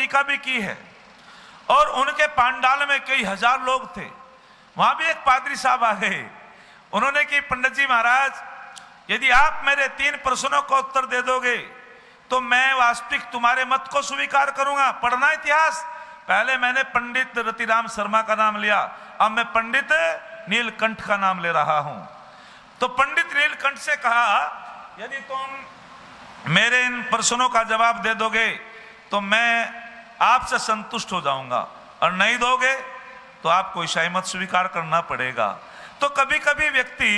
टीका भी की है। और उनके पांडाल में कई हजार लोग थे। वहां भी एक पादरी साहब आ गए, उन्होंने कि पंडित जी महाराज, यदि आप मेरे 3 प्रश्नों का उत्तर दे दोगे तो मैं वास्तविक तुम्हारे मत को स्वीकार करूंगा। पढ़ना इतिहास, पहले मैंने पंडित रतिराम शर्मा का नाम लिया, अब मैं पंडित नीलकंठ का नाम ले रहा हूं। तो पंडित नीलकंठ से कहा, यदि तुम मेरे इन प्रश्नों का जवाब दे दोगे तो मैं आपसे संतुष्ट हो जाऊंगा, और नहीं दोगे तो आपको ईसाई मत स्वीकार करना पड़ेगा। तो कभी कभी व्यक्ति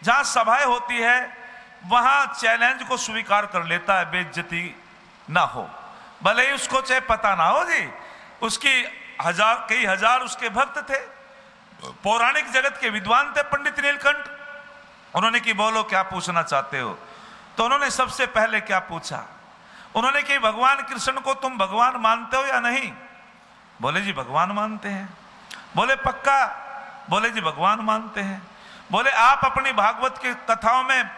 जहां सभाएं होती है वहां चैलेंज को स्वीकार कर लेता है, बेइज्जती ना हो, भले ही उसको चाहे पता ना हो जी। उसकी कई हजार उसके भक्त थे, पौराणिक जगत के विद्वान थे पंडित नीलकंठ। उन्होंने कि बोलो क्या पूछना चाहते हो। तो उन्होंने सबसे पहले क्या पूछा, उन्होंने कि भगवान कृष्ण को तुम भगवान मानते हो या नहीं। बोले जी भगवान मानते हैं। बोले पक्का। बोले जी भगवान मानते हैं। बोले आप अपनी भागवत की कथाओं में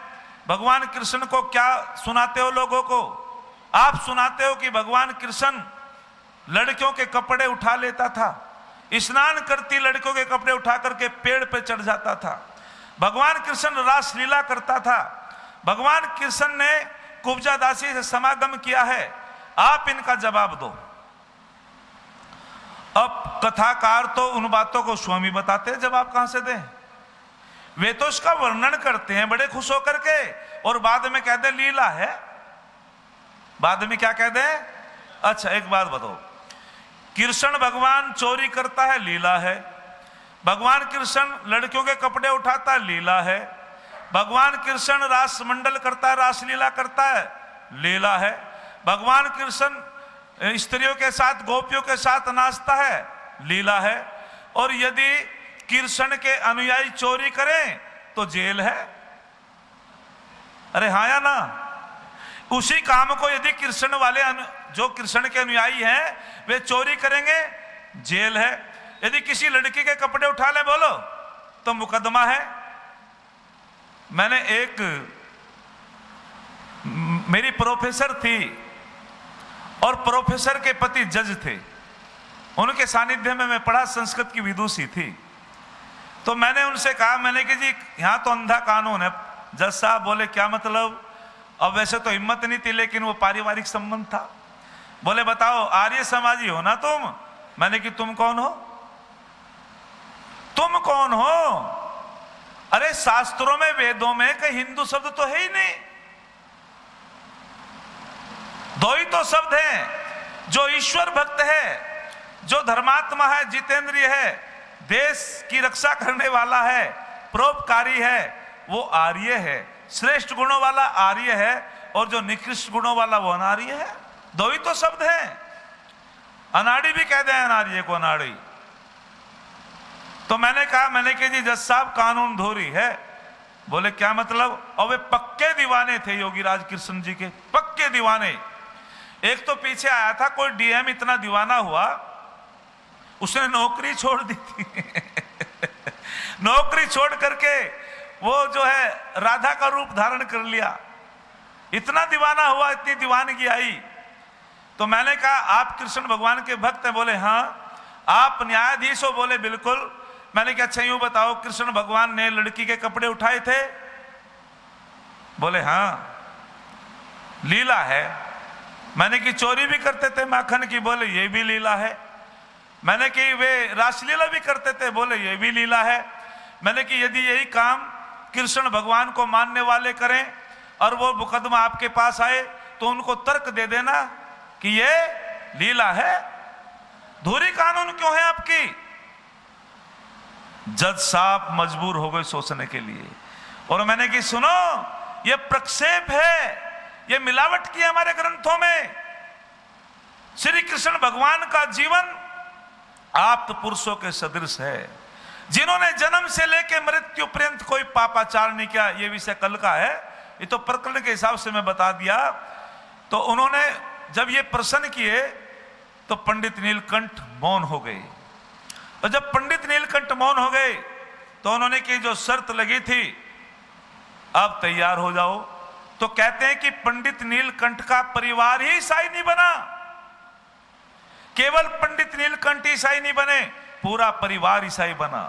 भगवान कृष्ण को क्या सुनाते हो लोगों को। आप सुनाते हो कि भगवान कृष्ण लड़कियों के कपड़े उठा लेता था, स्नान करती लड़कियों के कपड़े उठा करके पेड़ पे चढ़ जाता था, भगवान कृष्ण रासलीला करता था, भगवान कृष्ण ने कुब्जा दासी से समागम किया है। आप इनका जवाब दो। अब कथाकार तो उन बातों को स्वामी बताते हैं, जवाब कहां से दें। वे तो उसका वर्णन करते हैं बड़े खुश होकर के, और बाद में कह दे लीला है। बाद में क्या कह दे, अच्छा एक बात बताओ, कृष्ण भगवान चोरी करता है, लीला है। भगवान कृष्ण लड़कियों के कपड़े उठाता है, लीला है। भगवान कृष्ण रास मंडल करता है, रासलीला करता है, लीला है। भगवान कृष्ण स्त्रियों के साथ गोपियों के साथ नाचता है, लीला है। और यदि कृष्ण के अनुयायी चोरी करें तो जेल है। अरे हाँ या ना। उसी काम को यदि कृष्ण वाले जो कृष्ण के अनुयायी हैं वे चोरी करेंगे, जेल है। यदि किसी लड़की के कपड़े उठा ले बोलो तो मुकदमा है। मैंने मेरी प्रोफेसर थी और प्रोफेसर के पति जज थे, उनके सानिध्य में मैं पढ़ा, संस्कृत की विदुषी थी। तो मैंने उनसे कहा, मैंने कि जी यहां तो अंधा कानून है। जज साहब बोले क्या मतलब। अब वैसे तो हिम्मत नहीं थी लेकिन वो पारिवारिक संबंध था। बोले बताओ आर्य समाजी हो ना तुम। मैंने कि तुम कौन हो, तुम कौन हो। अरे शास्त्रों में वेदों में कहीं हिंदू शब्द तो है ही नहीं, दो ही तो शब्द हैं। जो ईश्वर भक्त है, जो धर्मात्मा है, जितेंद्रिय है, देश की रक्षा करने वाला है, परोपकारी है, वो आर्य है। श्रेष्ठ गुणों वाला आर्य है और जो निकृष्ट गुणों वाला वो अनार्य है। दो ही तो शब्द हैं। अनाड़ी भी कहते हैं अनार्य को अनाड़ी। तो मैंने कहा, मैंने कि जी जज साहब कानून धोरी है। बोले क्या मतलब। और वे पक्के दीवाने थे योगीराज कृष्ण जी के, पक्के दीवाने। एक तो पीछे आया था कोई डीएम, इतना दीवाना हुआ उसने नौकरी छोड़ दी थी नौकरी छोड़ करके वो जो है राधा का रूप धारण कर लिया। इतना दीवाना हुआ, इतनी दीवानगी आई। तो मैंने कहा आप कृष्ण भगवान के भक्त हैं। बोले हाँ। आप न्यायाधीश हो। बोले बिल्कुल। मैंने कहा अच्छा यूं बताओ, कृष्ण भगवान ने लड़की के कपड़े उठाए थे। बोले हाँ। लीला है। मैंने कि चोरी भी करते थे माखन की। बोले ये भी लीला है। मैंने कि वे रासलीला भी करते थे। बोले ये भी लीला है। मैंने कि यदि यही काम कृष्ण भगवान को मानने वाले करें और वो मुकदमा आपके पास आए तो उनको तर्क दे देना कि ये लीला है। धुरी कानून क्यों है आपकी। जज साहब मजबूर हो गए सोचने के लिए। और मैंने कि सुनो, ये प्रक्षेप है, ये मिलावट की हमारे ग्रंथों में। श्री कृष्ण भगवान का जीवन आप्त पुरुषों के सदृश है, जिन्होंने जन्म से लेकर मृत्यु पर्यंत कोई पापाचार नहीं किया। ये विषय कल का है, ये तो प्रकरण के हिसाब से मैं बता दिया। तो उन्होंने जब ये प्रश्न किए तो पंडित नीलकंठ मौन हो गए। और जब पंडित नीलकंठ मौन हो गए तो उन्होंने की जो शर्त लगी थी, अब तैयार हो जाओ। तो कहते हैं कि पंडित नीलकंठ का परिवार ही ईसाई नहीं बना। केवल पंडित नीलकंठ ईसाई नहीं बने, पूरा परिवार ईसाई बना।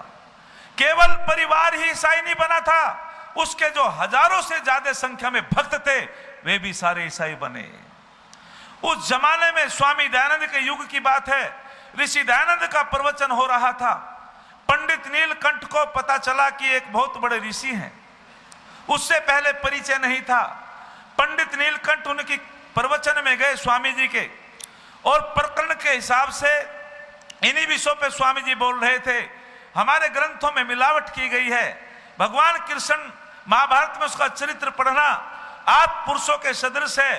केवल परिवार ही ईसाई नहीं बना था, उसके जो हजारों से ज्यादा संख्या में भक्त थे वे भी सारे ईसाई बने। उस जमाने में स्वामी दयानंद के युग की बात है, ऋषि दयानंद का प्रवचन हो रहा था। पंडित नीलकंठ को पता चला कि एक बहुत बड़े ऋषि हैं, उससे पहले परिचय नहीं था। पंडित नीलकंठ उनकी प्रवचन में गए स्वामी जी के, और प्रकरण के हिसाब से इन्हीं विषयों पे स्वामी जी बोल रहे थे। हमारे ग्रंथों में मिलावट की गई है, भगवान कृष्ण महाभारत में उसका चरित्र पढ़ना आप पुरुषों के सदृश है।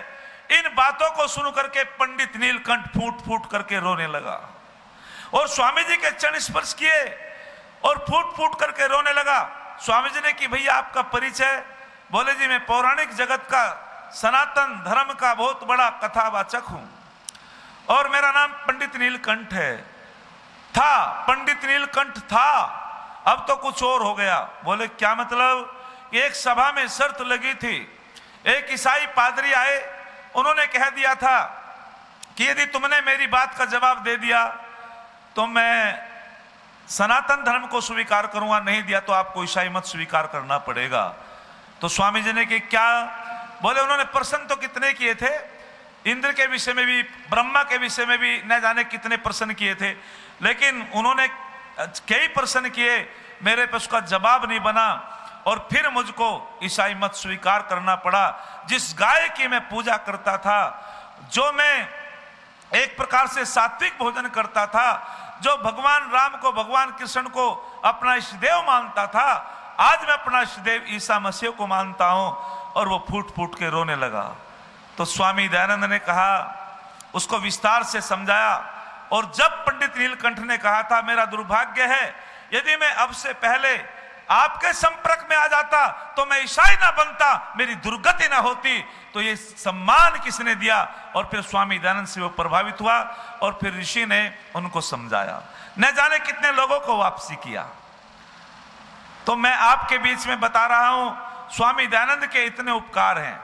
इन बातों को सुन करके पंडित नीलकंठ फूट फूट करके रोने लगा, और स्वामी जी के चरण स्पर्श किए और फूट फूट करके रोने लगा। स्वामी जी ने कि भैया आपका परिचय? बोले जी मैं पौराणिक जगत का, सनातन धर्म का बहुत बड़ा कथावाचक हूं, और मेरा नाम पंडित नीलकंठ है। था पंडित नीलकंठ था, अब तो कुछ और हो गया। बोले क्या मतलब? एक सभा में शर्त लगी थी, एक ईसाई पादरी आए, उन्होंने कह दिया था कि यदि तुमने मेरी बात का जवाब दे दिया तो मैं सनातन धर्म को स्वीकार करूंगा, नहीं दिया तो आपको ईसाई मत स्वीकार करना पड़ेगा। तो स्वामी जी ने कि क्या? बोले उन्होंने प्रश्न तो कितने किए थे, इंद्र के विषय में भी, ब्रह्मा के विषय में भी, न जाने कितने प्रश्न किए थे, लेकिन उन्होंने कई प्रश्न किए, मेरे पे उसका जवाब नहीं बना, और फिर मुझको ईसाई मत स्वीकार करना पड़ा। जिस गाय की मैं पूजा करता था, जो मैं एक प्रकार से सात्विक भोजन करता था, जो भगवान राम को, भगवान कृष्ण को अपना इष्टदेव मानता था, आज मैं अपना इष्टदेव ईसा मसीह को मानता हूं। और वो फूट फूट के रोने लगा। तो स्वामी दयानंद ने कहा, उसको विस्तार से समझाया, और जब पंडित नीलकंठ ने कहा था मेरा दुर्भाग्य है, यदि मैं अब से पहले आपके संपर्क में आ जाता तो मैं ईसाई ना बनता, मेरी दुर्गति ना होती, तो ये सम्मान किसने दिया? और फिर स्वामी दयानंद से वो प्रभावित हुआ, और फिर ऋषि ने उनको समझाया, न जाने कितने लोगों को वापसी किया। तो मैं आपके बीच में बता रहा हूं, स्वामी दयानंद के इतने उपकार हैं।